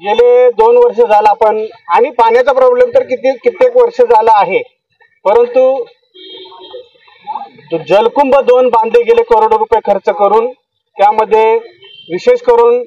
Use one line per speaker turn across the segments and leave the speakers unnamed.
गेले 2 वर्ष झाला आपण आणि पाण्याचा प्रॉब्लेम तर कित्येक वर्ष झाला आहे, परंतु जलकुंभ 2 बांधले गेले करोडो रुपये खर्च करून. त्यामध्ये विशेष करून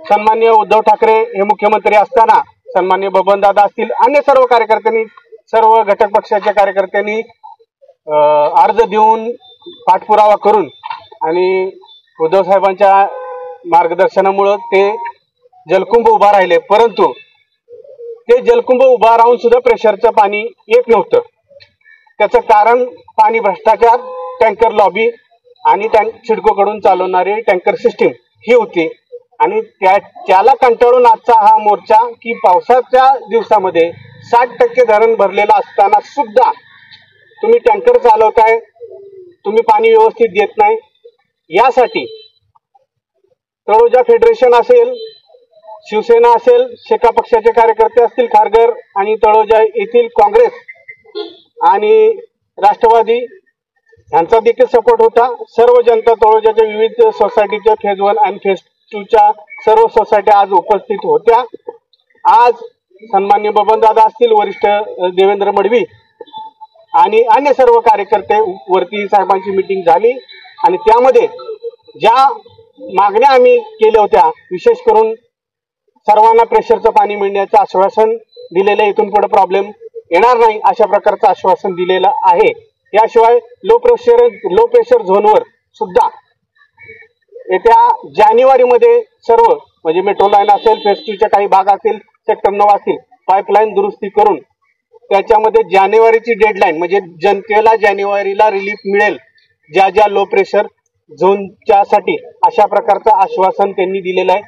सन्माननीय उद्धव ठाकरे हे मुख्यमंत्री असताना सन्माननीय बबनदादा असतील, अन्य सर्व कार्यकर्त्यांनी, सर्व घटक पक्षाच्या कार्यकर्त्यांनी अर्ज देऊन पाठपुरावा करून आणि उद्धव साहेबांच्या मार्गदर्शनामुळे ते जलकुंभ उभा राहिले. परंतु ते जलकुंभ उभा राहून सुद्धा प्रेशरचं पाणी येत नव्हतं. त्याचं कारण पाणी भ्रष्टाचार, टँकर लॉबी आणि सिडकोकडून चालवणारी टँकर सिस्टीम ही होती. आणि त्याला कंटाळून आजचा हा मोर्चा की पावसाच्या दिवसामध्ये 60% धरण भरलेलं असताना सुद्धा तुम्ही टँकर चालवताय, तुम्ही पाणी व्यवस्थित देत नाही. यासाठी तळोजा फेडरेशन असेल, शिवसेना असेल, शेका पक्षाचे कार्यकर्ते असतील, खारघर आणि तळोजा येथील काँग्रेस आणि राष्ट्रवादी यांचा देखील सपोर्ट होता. सर्व जनता तळोजाच्या विविध सोसायटीच्या फेज 1 आणि फेज 2च्या सर्व सोसायट्या आज उपस्थित होत्या. आज सन्माननीय बबनदादा असतील, वरिष्ठ देवेंद्र मडवी आणि अन्य सर्व कार्यकर्ते वरती साहेबांची मीटिंग झाली आणि त्यामध्ये ज्या मागण्या आम्ही केल्या होत्या, विशेष करून सर्वांना प्रेशरचं पाणी मिळण्याचं आश्वासन दिलेलं, इथून पुढे प्रॉब्लेम येणार नाही अशा प्रकारचं आश्वासन दिलेलं आहे. याशिवाय लो प्रेशर झोनवर सुद्धा येत्या जानेवारीमध्ये सर्व म्हणजे मेट्रो लाईन असेल, फेज 2चे काही भाग असतील, सेक्टर 9 असतील, पाईपलाईन दुरुस्ती करून त्याच्यामध्ये जानेवारीची डेडलाईन म्हणजे जनतेला जानेवारीला रिलीफ मिळेल ज्या ज्या लो प्रेशर झोनच्यासाठी, अशा प्रकारचं आश्वासन त्यांनी दिलेलं आहे.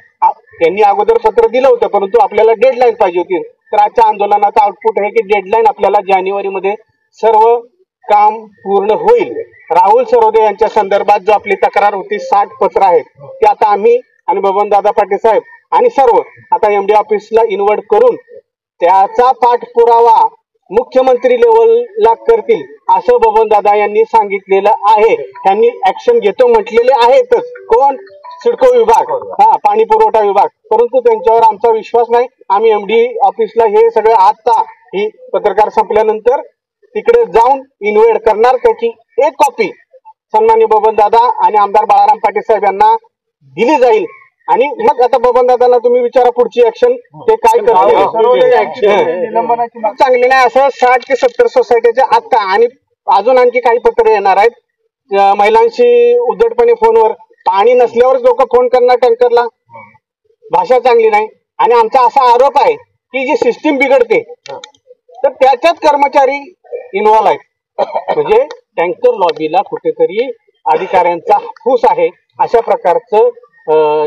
त्यांनी अगोदर पत्र दिलं होतं, परंतु आपल्याला डेडलाईन पाहिजे होती. तर आजच्या आंदोलनाचा आउटपुट आहे की डेडलाईन आपल्याला जानेवारीमध्ये सर्व काम पूर्ण होईल. राहुल सरोदे यांच्या संदर्भात जो आपली तक्रार होती, 60 पत्र आहेत, ते आता आम्ही आणि बबनदादा पाटील साहेब आणि सर्व आता MD ऑफिसला इन्व्हर्ट करून त्याचा पाठपुरावा मुख्यमंत्री लेवलला करतील असं बबनदादा यांनी सांगितलेलं आहे. त्यांनी ऍक्शन घेतो म्हटलेले आहेतच. कोण? सिडको विभाग, पाणी पुरवठा विभाग. परंतु त्यांच्यावर आमचा विश्वास नाही. आम्ही MD ऑफिसला हे सगळं आता ही पत्रकार संपल्यानंतर तिकडे जाऊन इन्व्हेड करणार. त्याची एक कॉपी सन्माननीय बबनदादा आणि आमदार बाळाराम पाटील साहेब यांना दिली जाईल आणि मग आता बबनदादांना तुम्ही विचारा पुढची ऍक्शन ते काय करतील. चांगली नाही असं 60 ते 70 सोसायटीच्या आता आणि अजून आणखी काही पत्र येणार आहेत. महिलांशी उद्धटपणे फोनवर, पाणी नसल्यावरच लोक फोन करणार टँकरला, भाषा चांगली नाही. आणि आमचा असा आरोप आहे की जी सिस्टीम बिघडते तर त्याच्यात कर्मचारी इन्व्हॉल्व आहेत. म्हणजे टँकर लॉबीला कुठेतरी अधिकाऱ्यांचा फूस आहे अशा प्रकारचं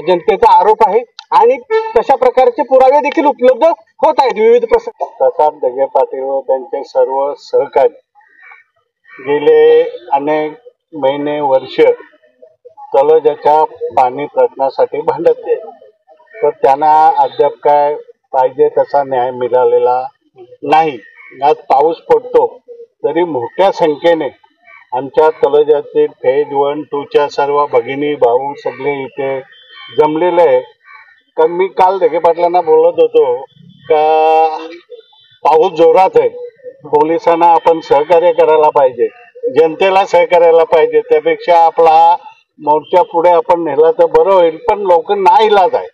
जनतेचा आरोप आहे आणि तशा प्रकारचे पुरावे देखील उपलब्ध होत आहेत विविध प्रसंग.
प्रसाद ढगे पाटील व त्यांचे सर्व सहकारी गेले अनेक महिने वर्ष तळोजाच्या पाणी प्रश्नासाठी भांडत आहे, तर त्यांना अद्याप काय पाहिजे तसा न्याय मिळालेला नाही. आज पाऊस पडतो तरी मोठ्या संख्येने आमच्या तळोजातील फेज 1, 2च्या सर्व भगिनी भाऊ सगळे इथे जमलेले आहे. कारण मी काल ढगे पाटलांना बोलत होतो का पाऊस जोरात आहे, पोलिसांना आपण सहकार्य करायला पाहिजे, जनतेला सहकार्याला पाहिजे. त्यापेक्षा आपला मोर्चा पुढे आपण नेला तर बरं होईल. पण लोक नाईलाज आहे.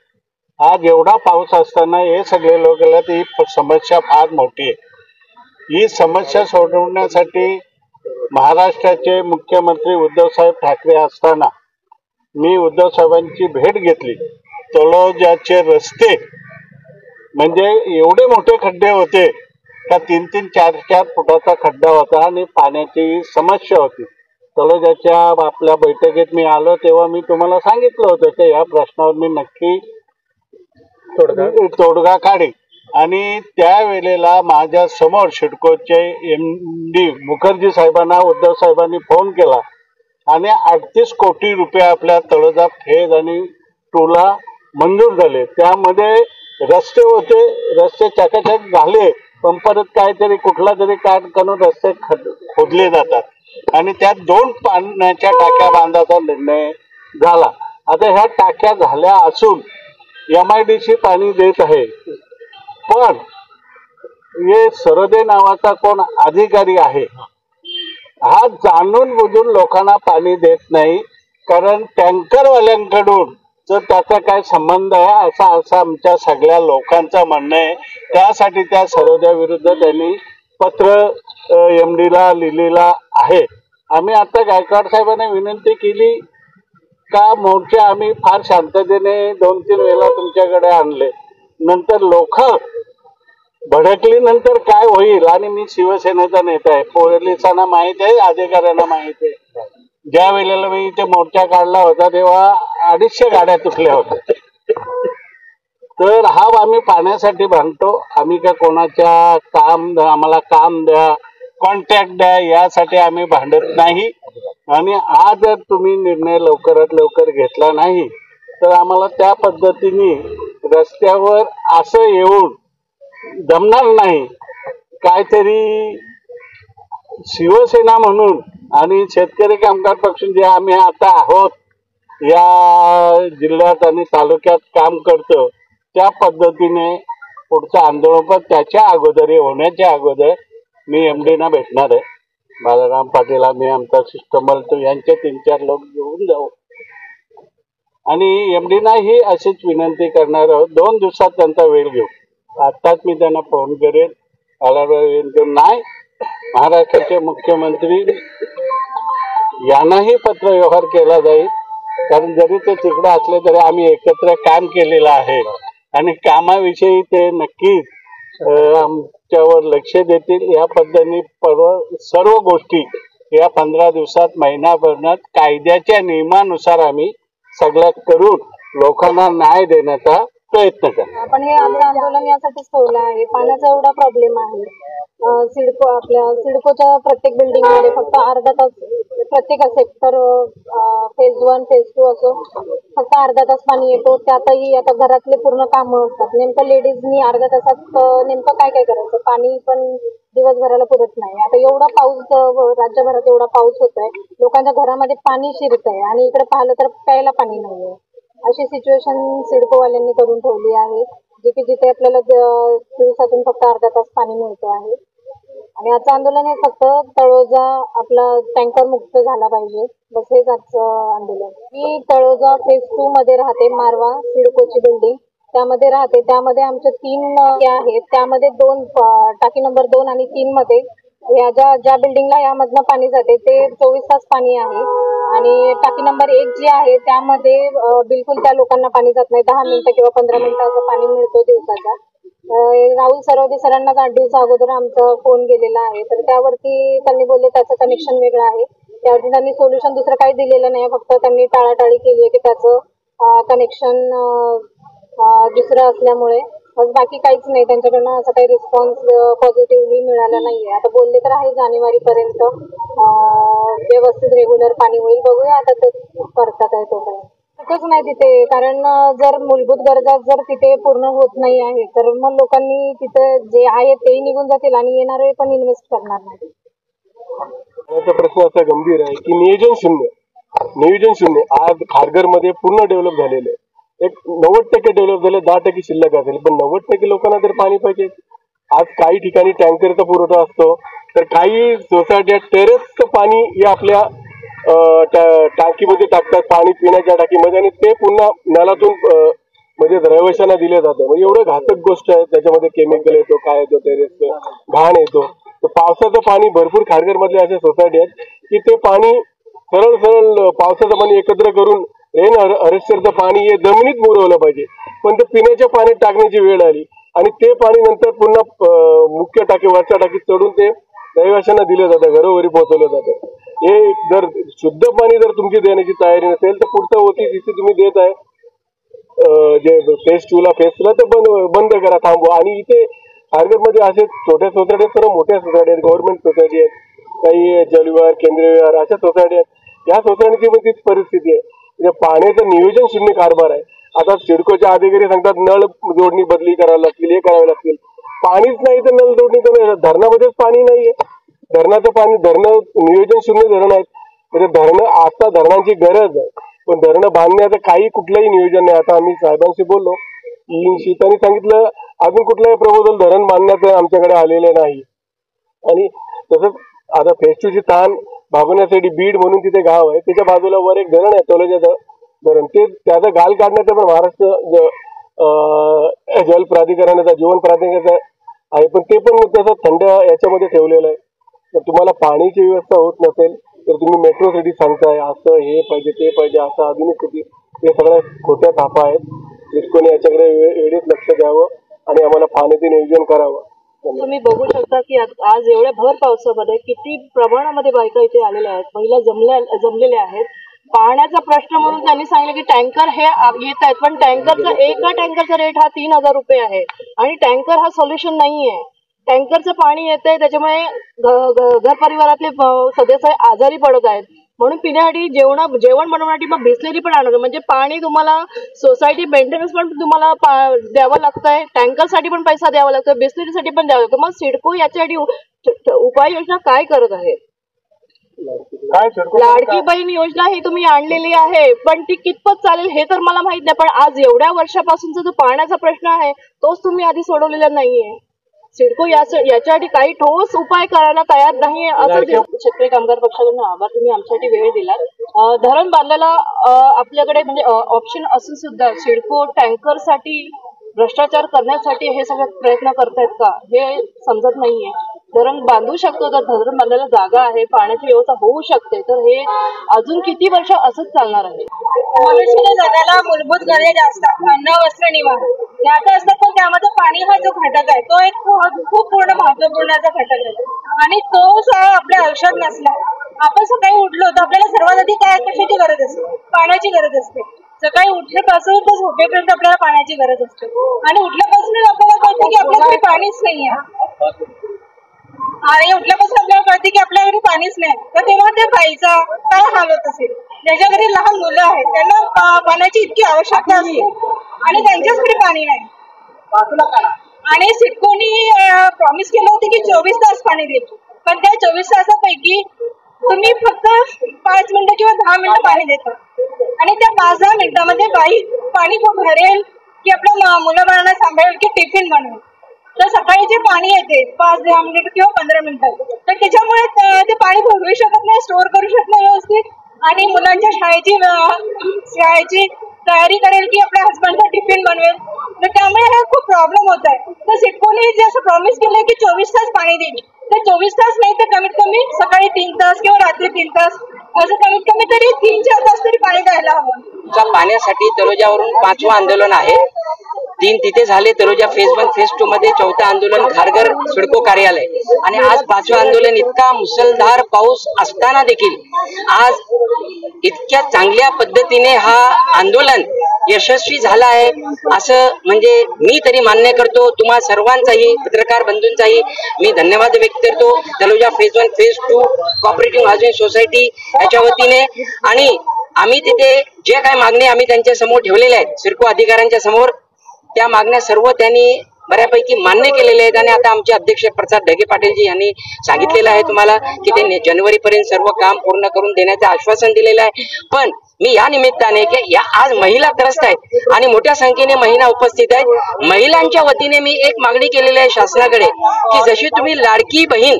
आज एवढा पाऊस असताना हे सगळे लोक आले, ही समस्या फार मोठी आहे. ही समस्या सोडवण्यासाठी महाराष्ट्राचे मुख्यमंत्री उद्धव साहेब ठाकरे असताना मी उद्धव साहेबांची भेट घेतली. तळोजाचे रस्ते म्हणजे एवढे मोठे खड्डे होते का 3-3, 4-4 फुटाचा खड्डा होता आणि पाण्याची समस्या होती. तळोजाच्या आपल्या बैठकीत मी आलो तेव्हा मी तुम्हाला सांगितलं होतं की या प्रश्नावर मी नक्की तोडगा काढेन. आणि त्यावेळेला माझ्या समोर सिडकोचे MD मुखर्जी साहेबांना उद्धव साहेबांनी फोन केला आणि 38 कोटी रुपये आपल्या तळोजा फेज आणि 2ला मंजूर झाले. त्यामध्ये रस्ते होते, रस्ते चकाचक झाले, पण परत काहीतरी कुठला तरी काट करून रस्ते खोदले जातात आणि त्यात 2 पाण्याच्या टाक्या बांधायचा निर्णय झाला. आता ह्या टाक्या झाल्या असून MIDC पाणी देत आहे, पण हे सरोदे नावाचा कोण अधिकारी आहे हा जाणून बुजून लोकांना पाणी देत नाही. कारण टँकरवाल्यांकडून जर त्याचा काय संबंध आहे असं आमच्या सगळ्या लोकांचं म्हणणं आहे. त्यासाठी त्या सरोद्या विरुद्ध त्यांनी पत्र MD ला लिहिलेला आहे. आम्ही आता गायकवाड साहेबांना विनंती केली का मोर्चे आम्ही फार शांततेने 2-3 वेळा तुमच्याकडे आणले, नंतर लोक भडकली, नंतर काय होईल. आणि मी शिवसेनेचा नेता आहे, पोलिसांना माहित आहे, अधिकाऱ्यांना माहित आहे. ज्या वेळेला मी इथे मोर्चा काढला होता तेव्हा 250 गाड्या तुटल्या होत्या. तर हा आम्ही पाण्यासाठी भांडतो. आम्ही काय कोणाच्या आम्हाला काम द्या, कॉन्ट्रॅक्ट द्या यासाठी आम्ही भांडत नाही. आणि हा जर तुम्ही निर्णय लवकरात लवकर घेतला नाही तर आम्हाला त्या पद्धतीने रस्त्यावर असं येऊन जमणार नाही. काहीतरी शिवसेना म्हणून आणि शेतकरी कामगार पक्ष जे आम्ही आता आहोत या जिल्ह्यात आणि तालुक्यात काम करतो त्या पद्धतीने पुढचं आंदोलन, पण त्याच्या अगोदर होण्याच्या अगोदर मी MD ना भेटणार आहे. बालाराम पाटील आम्ही आमचा शिष्टमंडळ यांचे 3-4 लोक घेऊन जाऊ आणि MD ना ही अशीच विनंती करणार आहोत. 2 दिवसात त्यांचा वेळ घेऊ. आताच मी त्यांना फोन करेन. नाही, महाराष्ट्राचे मुख्यमंत्री यांनाही पत्रव्यवहार केला जाईल. कारण जरी ते तिकडे असले तरी आम्ही एकत्र काम केलेलं आहे आणि कामाविषयी ते नक्कीच आमच्यावर लक्ष देतील. या पद्धतीने सर्व गोष्टी या 15 दिवसात, महिनाभरात कायद्याच्या नियमानुसार आम्ही सगळ्या करून लोकांना न्याय देण्याचा प्रयत्न करा.
आपण हे आंदोलन यासाठीच ठेवलं आहे. पाण्याचा एवढा प्रॉब्लेम आहे. सिडकोच्या प्रत्येक बिल्डिंग मध्ये फक्त अर्धा तास, प्रत्येक सेक्टर फेज 1 फेज 2 असो फक्त अर्धा तास पाणी येतो. त्यातही आता घरातले पूर्ण कामं असतात. नेमकं लेडीजनी अर्ध्या तासात नेमकं काय काय करायचं, पाणी पण दिवसभराला पुरत नाही. आता एवढा पाऊस राज्यभरात एवढा पाऊस होतोय, लोकांच्या घरामध्ये पाणी शिरत आहे आणि इकडे पाहिलं तर प्यायला पाणी नाहीये. अशी सिच्युएशन सिडकोवाल्यांनी करून ठेवली आहे, जे की जिथे आपल्याला दिवसातून फक्त अर्धा तास पाणी मिळतो आहे. आणि आजचं आंदोलन हे फक्त तळोजा आपला टँकर मुक्त झाला पाहिजे, बस हेच आजचं आंदोलन. मी तळोजा फेज 2 मध्ये राहते. मारवा सिडकोची बिल्डिंग त्यामध्ये राहते. त्यामध्ये आमचे 3 आहेत. त्यामध्ये 2 टाकी नंबर 2 आणि 3 मध्ये या ज्या बिल्डिंगला यामधनं पाणी जाते ते 24 तास पाणी आहे. आणि टाकी नंबर 1 जी आहे त्यामध्ये बिलकुल त्या लोकांना पाणी जात नाही. 10 मिनिटं किंवा 15 मिनिटं असं पाणी मिळतो दिवसाचा. राहुल सरोदे सरांनाच 8 दिवसा अगोदर आमचा फोन गेलेला आहे, तर त्यावरती त्यांनी बोलले त्याचं कनेक्शन वेगळं आहे. त्यावरती त्यांनी सोल्युशन दुसरं काही दिलेलं नाही, फक्त त्यांनी टाळाटाळी केली आहे की त्याचं कनेक्शन दुसरं असल्यामुळे. बस बाकी काहीच नाही. त्यांच्याकडनं असं काही रिस्पॉन्स पॉझिटिव्हली मिळाला नाहीये. आता बोलले तर आहे जानेवारीपर्यंत व्यवस्थित रेग्युलर पाणी होईल. बघूया आता ते करतात आहे तो काय तसंच नाही तिथे. कारण जर मूलभूत गरजा जर तिथे पूर्ण होत नाही आहे तर मग लोकांनी तिथे जे आहे तेही निघून जातील आणि येणारे पण इन्व्हेस्ट करणार नाही.
प्रश्न असा गंभीर आहे की नियोजन शून्य आज खारघरमध्ये पूर्ण डेव्हलप झालेलं आहे. एक 90% डेव्हलप झाले, 10% शिल्लक असेल, पण 90% लोकांना तर पाणी पाहिजे. आज काही ठिकाणी टँकरचा पुरवठा असतो, तर काही सोसायट्या टेरेसचं पाणी या आपल्या टाकीमध्ये टाकतात, पाणी पिण्याच्या टाकीमध्ये, आणि ते पुन्हा नळातून म्हणजे रहिवाशांना दिले जातं. म्हणजे एवढं घातक गोष्ट आहे. त्याच्यामध्ये केमिकल येतो, काय येतो, टेरेसचं घाण येतो. तर पावसाचं पाणी भरपूर खारघर मधले अशा सोसायटी आहेत की ते पाणी सरळ पावसाचं पाणी एकत्र करून रेन हार्वेस्टरचं पाणी हे जमिनीत मुरवलं पाहिजे, पण ते पिण्याच्या पाण्यात टाकण्याची वेळ आली आणि ते पाणी नंतर पुन्हा मुख्य टाकी, वरच्या टाकीत चढून ते रहिवाशांना दिलं जातं, घरोघरी पोहोचवलं जातं. हे जर शुद्ध पाणी जर तुमची देण्याची तयारी नसेल तर पुढचं होती जिथे तुम्ही देत आहे जे फेज 2 ला ते बंद करा, थांबवा. आणि इथे खारघरमध्ये असे छोट्या सोसायटी आहेत, सर्व मोठ्या सोसायटी आहेत, गव्हर्नमेंट सोसायटी आहेत, काही जलविहार, केंद्रीय विहार अशा सोसायटी आहेत. या सोसायटीची पण तीच परिस्थिती आहे. म्हणजे पाण्याचं नियोजन शून्य कारभार आहे. आता सिडकोच्या अधिकारी सांगतात नळ जोडणी बदली करावी लागतील, हे करावे लागतील. पाणीच नाही तर नळ जोडणी तर धरणामध्येच पाणी नाहीये. धरणाचं पाणी, धरणं नियोजन शून्य धरण आहेत. म्हणजे धरणं, आता धरणांची गरज आहे, पण धरणं बांधण्याचं काही कुठलंही नियोजन नाही. आता आम्ही साहेबांशी बोललो, येईल. त्यांनी सांगितलं अजून कुठलंही प्रपोजल धरण बांधण्याचं आमच्याकडे आलेले नाही. आणि तसंच आता फेज 2 ची तहान भागवण्यासाठी बीड म्हणून तिथे गाव आहे, त्याच्या बाजूला वर एक धरण आहे तलोजा धरण, ते त्याचा गाल काढण्याचा पण महाराष्ट्र जल प्राधिकरणाचा जीवन प्राधिकरणाचा आहे, पण ते पण त्याचा थंड याच्यामध्ये ठेवलेलं आहे. तर तुम्हाला पाण्याची व्यवस्था होत नसेल तर तुम्ही मेट्रो सिटी सांगताय असं हे पाहिजे ते पाहिजे असं आधुनिक सिटी, हे सगळ्या खोट्या थापा आहेत. सिडकोने याच्याकडे वेळेत लक्ष द्यावं आणि आम्हाला पाण्याचे नियोजन करावं.
तुम्ही बघू शकता की आज एवढ्या भर पावसामध्ये किती प्रमाणामध्ये बायका इथे आलेल्या आहेत, महिला जमलेल्या आहेत. पाण्याचा प्रश्न म्हणून त्यांनी सांगितलं की टँकर हे येत आहेत, पण एका टँकरचा रेट हा 3000 रुपये आहे आणि टँकर हा सोल्युशन नाहीये. टँकरचं पाणी येतंय त्याच्यामुळे घर परिवारातले सदस्य आजारी पडत आहेत. म्हणून पिण्यासाठी जेवण बनवण्यासाठी मग बिस्लेरी पण आणलं, म्हणजे पाणी तुम्हाला सोसायटी मेंटेनन्स पण तुम्हाला द्यावं लागतंय, टँकरसाठी पण पैसा द्यावा लागतोय, बिस्लेरीसाठी पण द्यावं लागतं. मग सिडको याच्यासाठी उपाययोजना काय करत आहे? लाडकी बहीण योजना ही तुम्ही आणलेली आहे, पण ती कितपत चालेल हे तर मला माहित नाही. पण आज एवढ्या वर्षापासूनचा जो पाण्याचा प्रश्न आहे तोच तुम्ही आधी सोडवलेला नाहीये. सिडको याच्यासाठी काही ठोस उपाय करायला तयार नाहीये असं शेतकरी कामगार पक्षाकडून आभार, तुम्ही आमच्यासाठी वेळ दिलात. धरण बांधायला आपल्याकडे म्हणजे ऑप्शन असून सुद्धा सिडको टँकरसाठी भ्रष्टाचार करण्यासाठी हे सगळे प्रयत्न करतायत का हे समजत नाहीये. धरण बांधू शकतो तर धरण बांधायला जागा आहे, पाण्याची व्यवस्था होऊ शकते, तर हे अजून किती वर्ष असंच चालणार आहे?
मनुष्याच्या जगाला मूलभूत गरज असतात, अन्न वस्त्र निवारा याचा असतात, पण त्यामध्ये पाणी हा जो घटक आहे तो एक खूप पूर्ण महत्वपूर्णचा घटक आहे. आणि तो आपल्या आयुष्यात नसला, आपण सकाळी उठलो तर आपल्याला सर्वात आधी काय कशाची गरज असते? पाण्याची गरज असते. सकाळी उठल्यापासून तर झोपेपर्यंत आपल्याला पाण्याची गरज असते आणि उठल्यापासूनच आपल्याला कळतं की आपल्याकडे पाणीच नाहीये. आणि उठल्यापासून आपल्याला कळते की आपल्याकडे पाणीच नाही, तर तेव्हा त्या बाईचा काय हाल होत असेल, ज्याच्या घरी लहान मुलं आहेत त्यांना पाण्याची इतकी आवश्यकता असते आणि त्यांच्यासाठी पाणी नाही. आणि सिडकोनी प्रॉमिस केलं होतं की 24 तास पाणी देईल, पण त्या 24 तासापैकी तुम्ही फक्त 5 मिनिटं किंवा 10 मिनिटं पाणी देता आणि त्या 5-10 मिनिटांमध्ये बाई पाणी भरेल की आपल्या मुलाबाळांना सांभाळेल की टिफिन बनवेल. तर सकाळी जे पाणी येते 5-10 मिनिट किंवा 15 मिनिटं, तर त्याच्यामुळे ते पाणी भरू शकत नाही, स्टोअर करू शकत नाही व्यवस्थित आणि मुलांच्या शाळेची तयारी करेल की आपल्या हसबंडचा टिफिन बनवेल. तर त्यामुळे हा खूप प्रॉब्लेम होत आहे. तर सिडकोने जे असं प्रॉमिस केलंय की 24 तास पाणी देईल, तर 24 तास नाही तर कमीत कमी सकाळी 3 तास किंवा रात्री 3 तास असं कमीत कमी तरी 3-4 तास तरी पाणी द्यायला हवं.
पाण्यासाठी तलोजावरून 5वं आंदोलन आहे. 3 तिथे झाले. तलोजा फेज 1 फेज 2 मध्ये 4थं आंदोलन खारघर सिडको कार्यालय आणि आज 5वं आंदोलन. इतका मुसळधार पाऊस असताना देखील आज इतक्या चांगल्या पद्धतीने हा आंदोलन यशस्वी झाला आहे असं म्हणजे मी तरी मान्य करतो. तुम्हा सर्वांचाही पत्रकार बंधूंचाही मी धन्यवाद व्यक्त करतो. Taloja phase 1 phase 2 cooperative housing society याच्या वतीने आणि आम्ही तिथे जे काही मागणी आम्ही त्यांच्या समोर ठेवलेल्या आहेत सिडको अधिकाऱ्यांच्या समोर, त्या मागण्या सर्व त्यांनी बऱ्यापैकी मान्य केलेले आहेत. आणि आता आमचे अध्यक्ष प्रसाद ढगे पाटीलजी यांनी सांगितलेलं आहे तुम्हाला की ते जानेवारीपर्यंत सर्व काम पूर्ण करून देण्याचं आश्वासन दिलेलं आहे. पण मी या निमित्ताने की या आज महिला त्रस्त आहेत आणि मोठ्या संख्येने महिला उपस्थित आहेत. महिलांच्या वतीने मी एक मागणी केलेली आहे शासनाकडे की जशी तुम्ही लाडकी बहीण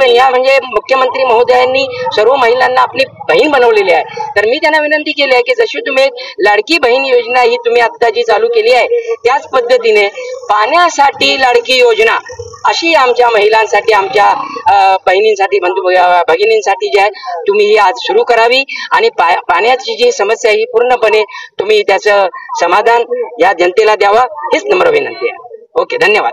या म्हणजे मुख्यमंत्री महोदयांनी सर्व महिलांना आपली बहीण बनवलेली आहे, तर मी त्यांना विनंती केली आहे की जशी तुम्ही लाडकी बहीण योजना ही तुम्ही आता जी चालू केली आहे त्याच पद्धतीने पाण्यासाठी लाडकी योजना अशी आमच्या महिलांसाठी आमच्या बहिणींसाठी भगिनींसाठी जी आहे तुम्ही ही आज सुरू करावी आणि पाण्याची जी समस्या ही पूर्णपणे तुम्ही त्याचं समाधान या जनतेला द्यावा हीच नम्र विनंती आहे. ओके, धन्यवाद.